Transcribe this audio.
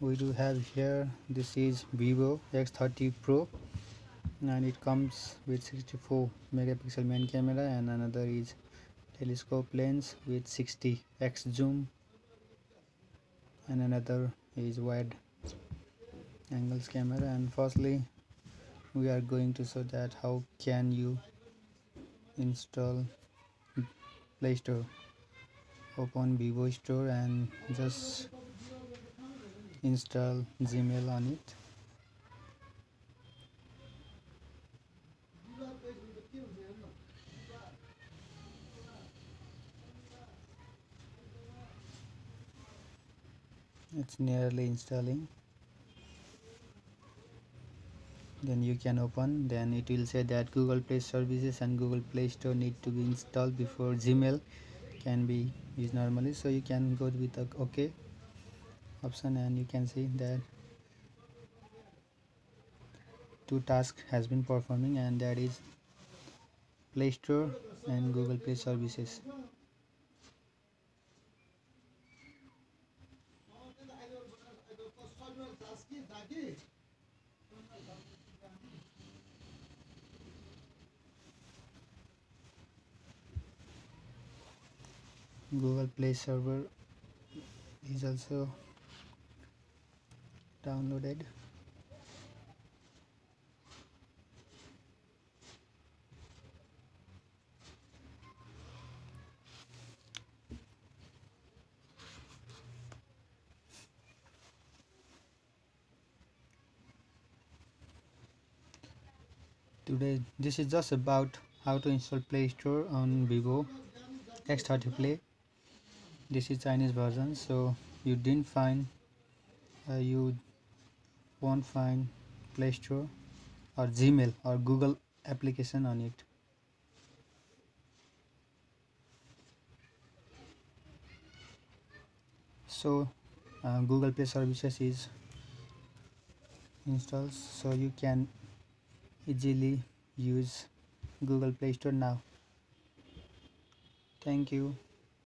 we do have here, this is vivo x30 pro, and it comes with 64 megapixel main camera, and another is telescope lens with 60x zoom, and another is wide angles camera. And firstly we are going to show that how can you install Playstore. Open vivo store and just install Gmail on it. It's nearly installing. Then you can open, then it will say that Google Play services and Google Play Store need to be installed before Gmail can be used normally. So you can go with the OK option, and you can see that two tasks has been performing, and that is Play Store and Google Play services. Google Play server is also downloaded. Today this is just about how to install Play Store on vivo x30 Play. This is Chinese version, so you didn't find you won't find Play Store or Gmail or Google application on it. So Google Play services is installed, so you can easily use Google Play Store now. Thank you.